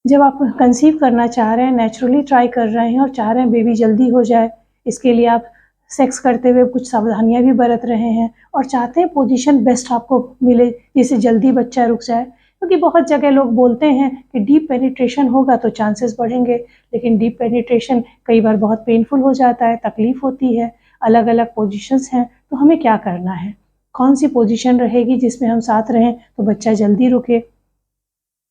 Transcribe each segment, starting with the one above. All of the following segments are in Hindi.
जब आप कंसीव करना चाह रहे हैं, नेचुरली ट्राई कर रहे हैं और चाह रहे हैं बेबी जल्दी हो जाए, इसके लिए आप सेक्स करते हुए कुछ सावधानियाँ भी बरत रहे हैं और चाहते हैं पोजीशन बेस्ट आपको मिले, जिससे जल्दी बच्चा रुक जाए। क्योंकि बहुत जगह लोग बोलते हैं कि डीप पेनिट्रेशन होगा तो चांसेस बढ़ेंगे, लेकिन डीप पेनिट्रेशन कई बार बहुत पेनफुल हो जाता है, तकलीफ होती है, अलग-अलग पोजीशंस हैं, तो हमें क्या करना है? कौन सी पोजीशन रहेगी जिसमें हम साथ रहें तो बच्चा जल्दी रुके?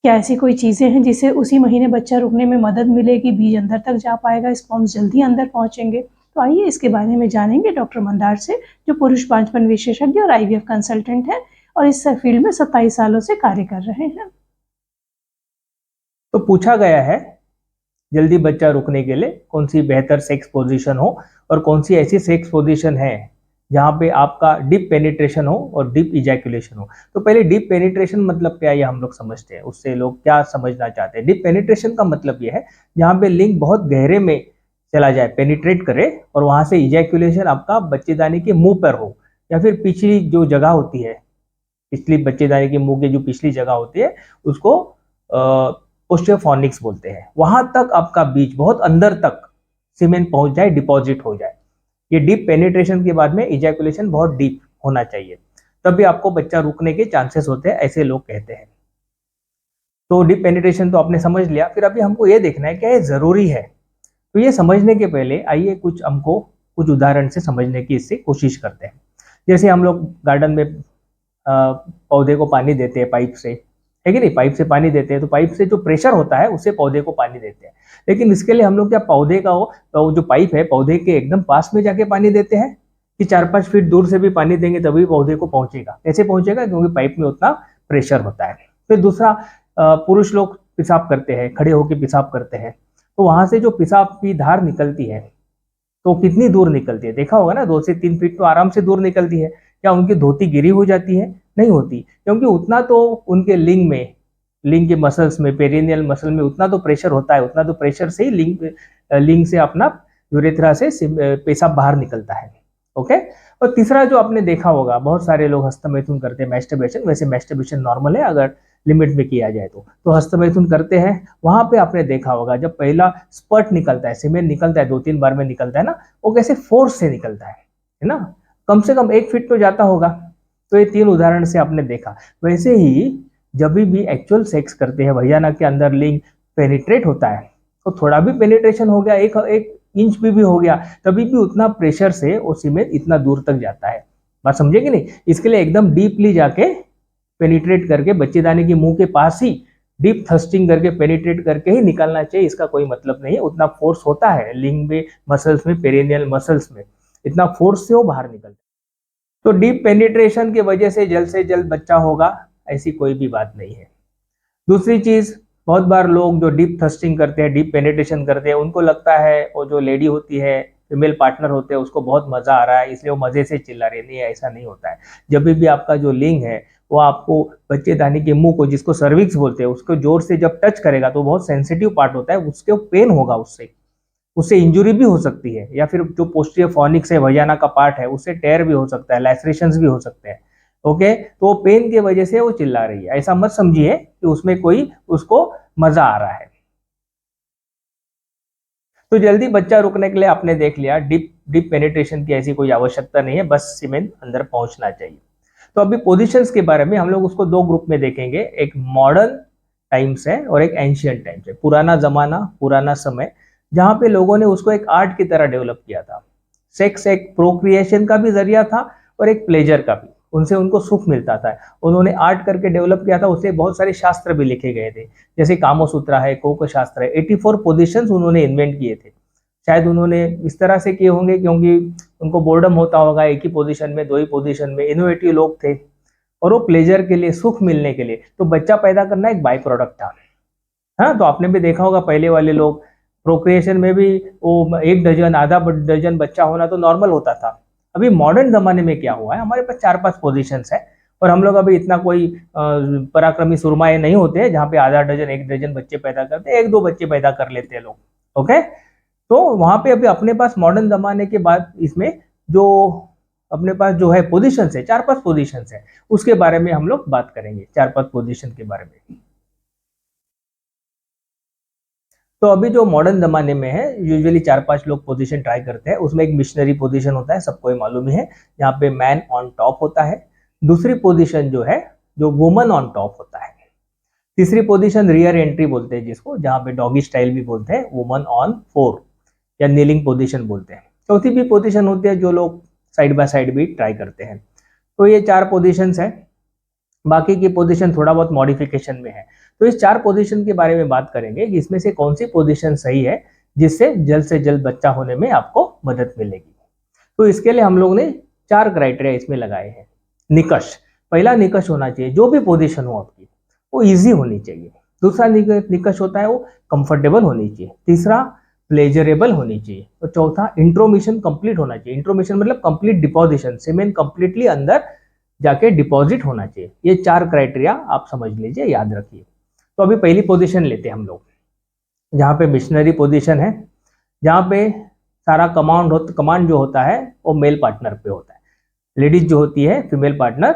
क्या ऐसी कोई चीज़ें हैं जिससे उसी महीने बच्चा रुकने में मदद मिलेगी, बीज अंदर तक जा पाएगा, स्पर्म्स जल्दी अंदर पहुँचेंगे? तो आइए इसके बारे में जानेंगे डॉक्टर मंदार से, जो पुरुष बांझपन विशेषज्ञ और आईवीएफ कंसल्टेंट हैं और इस फील्ड में 27 सालों से कार्य कर रहे हैं। तो पूछा गया है जल्दी बच्चा रुकने के लिए कौन सी बेहतर सेक्स पोजीशन हो और कौन सी ऐसी सेक्स पोजीशन है जहां पे आपका डीप पेनिट्रेशन हो और डीप इजैकुलेशन हो। तो पहले डीप पेनिट्रेशन मतलब क्या, ये हम लोग समझते हैं, उससे लोग क्या समझना चाहते हैं। डीप पेनिट्रेशन का मतलब ये है जहां पे लिंग बहुत गहरे में चला जाए, पेनिट्रेट करे, और वहां से इजैकुलेशन आपका बच्चेदानी के मुंह पर हो, या फिर पिछली जो जगह होती है, पिछली बच्चेदानी के मुंह की जो पिछली जगह होती है उसको पोस्टीरियर फॉर्निक्स बोलते हैं, वहां तक आपका बीज बहुत अंदर तक सीमेन पहुंच जाए, डिपॉजिट हो जाए। ये डीप पेनिट्रेशन के बाद में इजैकुलेशन बहुत डीप होना चाहिए, तभी आपको बच्चा रुकने के चांसेस होते हैं, ऐसे लोग कहते हैं। तो डीप पेनिट्रेशन तो आपने समझ लिया, फिर अभी हमको ये देखना है क्या ये जरूरी है। तो ये समझने के पहले आइए हमको कुछ उदाहरण से समझने की इससे कोशिश करते हैं। जैसे हम लोग गार्डन में पौधे को पानी देते हैं पाइप से, है कि नहीं, पाइप से पानी देते हैं, तो पाइप से जो प्रेशर होता है उससे पौधे को पानी देते हैं। लेकिन इसके लिए हम लोग क्या पौधे का वो जो पाइप है पौधे के एकदम पास में जाके पानी देते हैं, कि 4-5 फीट दूर से भी पानी देंगे तभी पौधे को पहुंचेगा? कैसे पहुंचेगा? क्योंकि पाइप में उतना प्रेशर होता है। फिर दूसरा, पुरुष लोग पेशाब करते हैं, खड़े होकर पेशाब करते हैं, तो वहां से जो पेशाब की धार निकलती है तो कितनी दूर निकलती है? देखा होगा ना, 2 से 3 फीट तो आराम से दूर निकलती है। क्या उनकी धोती गिरी हो जाती है? नहीं होती, क्योंकि उतना तो उनके लिंग के मसल्स में, पेरिनियल मसल में उतना तो प्रेशर होता है, उतना तो प्रेशर से ही लिंग से अपना यूरेथ्रा से पेशाब बाहर निकलता है। ओके। और तीसरा जो आपने देखा होगा, बहुत सारे लोग हस्तमैथुन करते हैं, मैस्टरबेशन। वैसे मैस्टरबेशन नॉर्मल है अगर लिमिट में किया जाए तो हस्तमैथुन करते हैं। वहां पे आपने देखा होगा जब पहला स्पर्ट निकलता है, सीमेन निकलता है, 2-3 बार में निकलता है ना, वो कैसे फोर्स से निकलता है ना, कम से कम 1 फीट तो जाता होगा। तो ये 3 उदाहरण से आपने देखा। वैसे ही जब भी एक्चुअल सेक्स करते हैं, वजाना के अंदर लिंग पेनिट्रेट होता है, तो थोड़ा भी पेनिट्रेशन हो गया, एक इंच भी हो गया, तभी भी उतना प्रेशर से वो सीमेन इतना दूर तक जाता है। बात समझे कि नहीं? इसके लिए एकदम डीपली जाके पेनिट्रेट करके बच्चेदानी के मुंह के पास ही डीप थ्रस्टिंग करके पेनिट्रेट करके ही निकालना चाहिए। इसका कोई मतलब नहीं है, उतना फोर्स होता है लिंग में, मसल्स में, पेरिनियल मसल्स में, इतना फोर्स से वो बाहर निकलता है। तो डीप पेनिट्रेशन की वजह से जल्द बच्चा होगा, ऐसी कोई भी बात नहीं है। दूसरी चीज, बहुत बार लोग जो डीप थ्रस्टिंग करते हैं, डीप पेनिट्रेशन करते हैं, उनको लगता है वो जो लेडी होती है, फीमेल पार्टनर होते हैं, उसको बहुत मजा आ रहा है इसलिए वो मजे से चिल्ला रहे। नहीं, ऐसा नहीं होता है। जब भी आपका जो लिंग है वो आपको बच्चेदानी के मुंह को, जिसको सर्विक्स बोलते हैं, उसको जोर से जब टच करेगा तो बहुत सेंसिटिव पार्ट होता है, उसके पेन होगा, उससे उससे इंजुरी भी हो सकती है, या फिर जो पोस्टीरियर फॉर्निक्स है, वजाना का पार्ट है, उससे टेयर भी हो सकता है, लैसरेशंस भी हो सकते हैं। ओके। तो पेन की वजह से वो चिल्ला रही है, ऐसा मत समझिए कि उसमें कोई उसको मजा आ रहा है। तो जल्दी बच्चा रुकने के लिए आपने देख लिया, डीप पेनिट्रेशन की ऐसी कोई आवश्यकता नहीं है, बस सीमेन अंदर पहुंचना चाहिए। तो अभी पोजीशंस के बारे में हम लोग उसको 2 ग्रुप में देखेंगे, एक मॉडर्न टाइम्स है और एक एंशियंट टाइम्स है, पुराना जमाना, पुराना समय, जहां पे लोगों ने उसको एक आर्ट की तरह डेवलप किया था। सेक्स एक प्रोक्रिएशन का भी जरिया था और एक प्लेजर का भी, उनसे उनको सुख मिलता था। उन्होंने आर्ट करके डेवलप किया था, उससे बहुत सारे शास्त्र भी लिखे गए थे, जैसे कामसूत्रा है, कोक शास्त्र है। 84 पोजीशंस उन्होंने इन्वेंट किए थे। शायद उन्होंने इस तरह से किए होंगे क्योंकि उनको बोर्डम होता होगा, एक ही पोजीशन में, 2 ही पोजीशन में। इनोवेटिव लोग थे और वो प्लेजर के लिए, सुख मिलने के लिए, तो बच्चा पैदा करना एक बाई प्रोडक्ट था। हाँ, तो आपने भी देखा होगा पहले वाले लोग प्रोक्रिएशन में भी वो 1 डजन, आधा डजन बच्चा होना तो नॉर्मल होता था। अभी मॉडर्न जमाने में क्या हुआ है, हमारे पास 4-5 पोजीशंस है, और हम लोग अभी इतना कोई पराक्रमी सुरमाए नहीं होते हैं जहाँ पे आधा डजन, 1 डजन बच्चे पैदा करते हैं, 1-2 बच्चे पैदा कर लेते हैं लोग। ओके। तो वहां पे अभी अपने पास मॉडर्न जमाने के बाद इसमें जो अपने पास जो है पोजीशंस है, 4-5 पोजीशंस है, उसके बारे में हम लोग बात करेंगे, 4-5 पोजीशन के बारे में। तो अभी जो मॉडर्न जमाने में है यूजुअली 4-5 लोग पोजीशन ट्राई करते हैं, उसमें एक मिशनरी पोजीशन होता है, सबको ही मालूम ही है, यहाँ पे मैन ऑन टॉप होता है। दूसरी पोजीशन जो है जो वुमन ऑन टॉप होता है। तीसरी पोजीशन रियर एंट्री बोलते हैं जिसको, जहाँ पे डॉगी स्टाइल भी बोलते हैं, वुमन ऑन 4 या नीलिंग पोजीशन बोलते हैं। चौथी भी पोजीशन होती है जो लोग साइड बाय साइड भी ट्राई करते हैं। तो ये 4 पोजीशंस हैं, बाकी की पोजीशन थोड़ा बहुत मॉडिफिकेशन में है। तो इस 4 पोजीशन के बारे में बात करेंगे कि इसमें से कौन सी पोजीशन सही है जिससे जल्द से जल्द बच्चा होने में आपको मदद मिलेगी। तो इसके लिए हम लोग ने 4 क्राइटेरिया इसमें लगाए हैं। निकष, पहला निकष होना चाहिए जो भी पोजीशन हो आपकी वो इजी होनी चाहिए। दूसरा निकष होता है वो कंफर्टेबल होनी चाहिए। तीसरा प्लेजरेबल होनी चाहिए। और चौथा इंट्रोमिशन कंप्लीट होना चाहिए। इंट्रोमिशन मतलब कंप्लीट डिपोजिशन, सीमेन कंप्लीटली अंदर जाके डिपॉजिट होना चाहिए। ये 4 क्राइटेरिया आप समझ लीजिए, याद रखिए। तो अभी पहली पोजीशन लेते हैं हम लोग, जहाँ पे मिशनरी पोजीशन है, जहाँ पे सारा कमांड जो होता है वो मेल पार्टनर पे होता है। लेडीज जो होती है फीमेल पार्टनर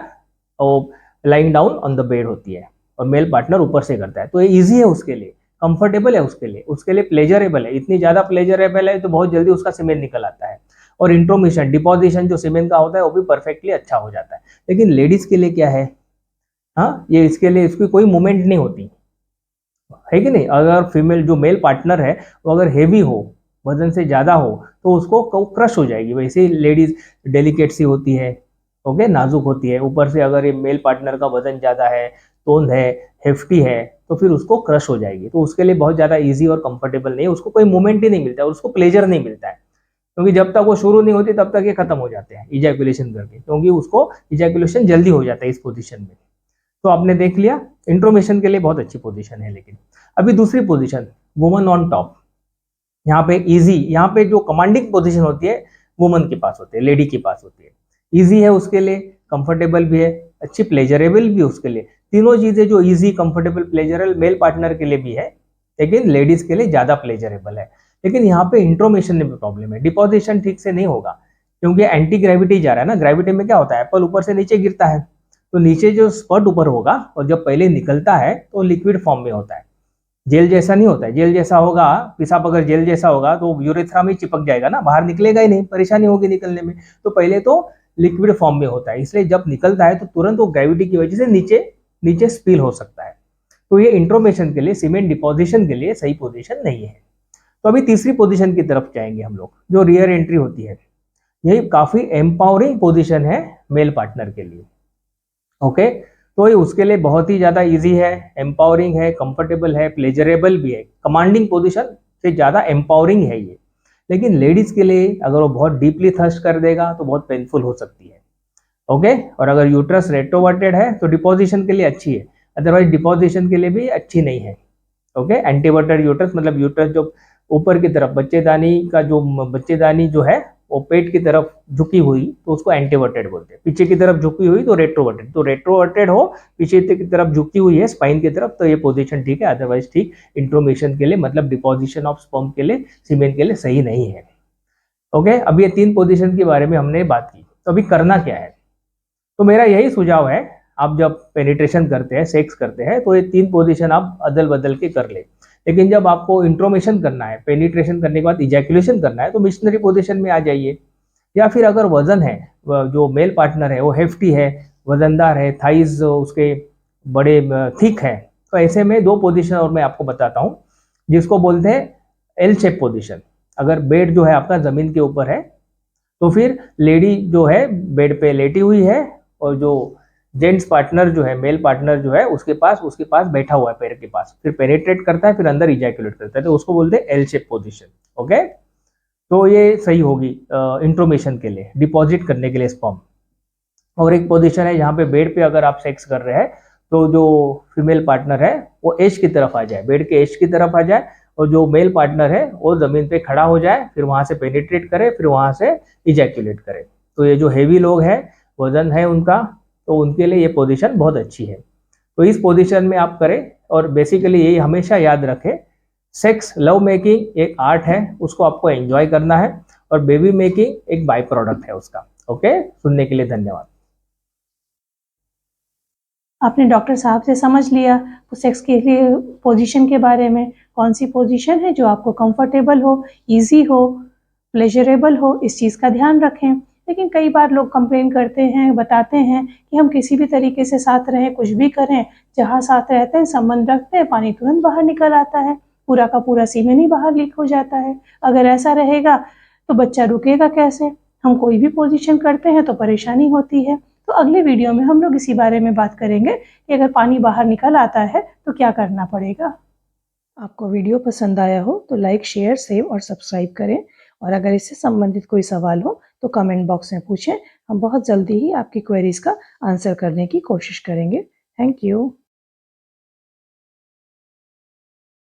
वो lying down on the bed होती है और मेल पार्टनर ऊपर से करता है। तो ये इजी है उसके लिए, कंफर्टेबल है उसके लिए प्लेजरेबल है। इतनी ज्यादा प्लेजरेबल है तो बहुत जल्दी उसका सीमेन निकल आता है। और इंट्रोमिशन डिपोजिशन जो सीमेन का होता है वो भी परफेक्टली अच्छा हो जाता है। लेकिन लेडीज के लिए क्या है, हाँ, ये इसके लिए इसकी कोई मूवमेंट नहीं होती है कि नहीं। अगर फीमेल जो मेल पार्टनर है वो अगर हेवी हो, वजन से ज्यादा हो, तो उसको क्रश हो जाएगी। वैसे ही लेडीज डेलिकेट सी होती है, ओके, नाजुक होती है। ऊपर से अगर ये मेल पार्टनर का वजन ज्यादा है, तोंद है, हेफ्टी है, तो फिर उसको क्रश हो जाएगी। तो उसके लिए बहुत ज्यादा इजी और कंफर्टेबल नहीं है, उसको कोई मूवमेंट ही नहीं मिलता है और उसको प्लेजर नहीं मिलता है। क्योंकि जब तक वो शुरू नहीं होती तब तक ये खत्म हो जाते हैं इजैकुलेशन करके, क्योंकि उसको इजैकुलेशन जल्दी हो जाता है इस पोजीशन में। तो आपने देख लिया, इंट्रोमिशन के लिए बहुत अच्छी पोजीशन है। लेकिन अभी दूसरी पोजीशन वुमन ऑन टॉप, यहाँ पे इजी, यहाँ पे जो कमांडिंग पोजीशन होती है वुमन के पास होती है, लेडी के पास होती है। इजी है उसके लिए, कंफर्टेबल भी है, अच्छी प्लेजरेबल भी उसके लिए। तीनों चीजें जो easy, comfortable, pleasurable male partner के लिए भी है, लेकिन लेडीज के लिए ज्यादा प्लेजरेबल है। लेकिन यहाँ पे इंट्रोमिशन में भी प्रॉब्लम है, डिपोजिशन ठीक से नहीं होगा, क्योंकि एंटी ग्रेविटी जा रहा है ना। ग्रेविटी में क्या होता है, एप्पल ऊपर से नीचे गिरता है, तो नीचे जो स्पर्ट ऊपर होगा और जब पहले निकलता है तो लिक्विड फॉर्म में होता है, जेल जैसा नहीं होता है। जेल जैसा होगा, पेशाब अगर जेल जैसा होगा तो यूरेथ्रा में चिपक जाएगा ना, बाहर निकलेगा ही नहीं, परेशानी होगी निकलने में। तो पहले तो लिक्विड फॉर्म में होता है, इसलिए जब निकलता है तो तुरंत वो ग्रेविटी की वजह से नीचे नीचे स्पिल हो सकता है। तो ये इंट्रोमेशन के लिए, सीमेंट डिपोजिशन के लिए सही पोजीशन नहीं है। तो अभी तीसरी पोजीशन की तरफ जाएंगे हम लोग, जो रियर एंट्री होती है। यही काफी एम्पावरिंग पोजीशन है मेल पार्टनर के लिए, ओके। तो ये उसके लिए बहुत ही ज्यादा इजी है, एम्पावरिंग है, कंफर्टेबल है, प्लेजरेबल भी है। कमांडिंग पोजीशन से ज्यादा एम्पावरिंग है ये। लेकिन लेडीज के लिए अगर वो बहुत डीपली थर्स्ट कर देगा तो बहुत पेनफुल हो सकती है, ओके। और अगर यूट्रस रेट्रोवर्टेड है तो डिपोजिशन के लिए अच्छी है, अदरवाइज डिपोजिशन के लिए भी अच्छी नहीं है, ओके। एंटीवर्टेड यूट्रस मतलब यूट्रस जो ऊपर की तरफ बच्चेदानी जो है वो पेट की तरफ झुकी हुई, तो उसको एंटीवर्टेड बोलते हैं। पीछे की तरफ झुकी हुई तो रेट्रोवर्टेड। तो रेट्रोवर्टेड हो, पीछे की तरफ झुकी हुई है स्पाइन की तरफ, तो ये पोजीशन ठीक है, अदरवाइज ठीक इंट्रोमिशन के लिए मतलब डिपोजिशन ऑफ स्पर्म के लिए, सीमेन के लिए सही नहीं है, ओके। अब ये 3 पोजीशन के बारे में हमने बात की। तो अभी करना क्या है, तो मेरा यही सुझाव है, आप जब पेनिट्रेशन करते हैं, सेक्स करते हैं, तो ये 3 पोजीशन आप अदल बदल के कर ले। लेकिन जब आपको इंट्रोमिशन करना है, पेनिट्रेशन करने के बाद इजैकुलेशन करना है, तो मिशनरी पोजीशन में आ जाइए। या फिर अगर वजन है, जो मेल पार्टनर है वो हेफ्टी है, वजनदार है, थाइज उसके बड़े थिक है, तो ऐसे में 2 पोजीशन और मैं आपको बताता हूँ, जिसको बोलते हैं एल शेप पोजीशन। अगर बेड जो है आपका जमीन के ऊपर है, तो फिर लेडी जो है बेड पे लेटी हुई है और जो जेंट्स पार्टनर जो है, मेल पार्टनर जो है उसके पास बैठा हुआ है पैर के पास, फिर पेनिट्रेट करता है, फिर अंदर इजैकुलेट करता है, तो उसको बोलते हैं एल शेप पोजीशन, ओके। तो ये सही होगी इंट्रोमिशन के लिए, डिपॉजिट करने के लिए स्पर्म। और एक पोजीशन है जहाँ पे बेड पे अगर आप सेक्स कर रहे हैं, तो जो फीमेल पार्टनर है वो एज की तरफ आ जाए, बेड के एज की तरफ आ जाए, और जो मेल पार्टनर है वो जमीन पे खड़ा हो जाए, फिर वहां से पेनिट्रेट करे, फिर वहां से इजैकुलेट करे। तो ये जो हेवी लोग हैं, वजन है उनका, तो उनके लिए ये पोजीशन बहुत अच्छी है। तो इस पोजीशन में आप करें। और बेसिकली यही हमेशा याद रखें, सेक्स, लव मेकिंग एक आर्ट है, उसको आपको एंजॉय करना है, और बेबी मेकिंग एक बाय प्रोडक्ट है उसका, ओके। सुनने के लिए धन्यवाद। आपने डॉक्टर साहब से समझ लिया सेक्स के लिए पोजीशन के बारे में, कौन सी पोजीशन है जो आपको कंफर्टेबल हो, इजी हो, प्लेजरेबल हो, इस चीज़ का ध्यान रखें। लेकिन कई बार लोग कंप्लेन करते हैं, बताते हैं कि हम किसी भी तरीके से साथ रहें, कुछ भी करें, जहाँ साथ रहते हैं, संबंध रखते हैं, पानी तुरंत बाहर निकल आता है, पूरा का पूरा सीमेन ही बाहर लीक हो जाता है। अगर ऐसा रहेगा तो बच्चा रुकेगा कैसे? हम कोई भी पोजीशन करते हैं तो परेशानी होती है। तो अगले वीडियो में हम लोग इसी बारे में बात करेंगे कि अगर पानी बाहर निकल आता है तो क्या करना पड़ेगा। आपको वीडियो पसंद आया हो तो लाइक, शेयर, सेव और सब्सक्राइब करें, और अगर इससे संबंधित कोई सवाल हो तो कमेंट बॉक्स में पूछें। हम बहुत जल्दी ही आपकी क्वेरीज का आंसर करने की कोशिश करेंगे। Thank you.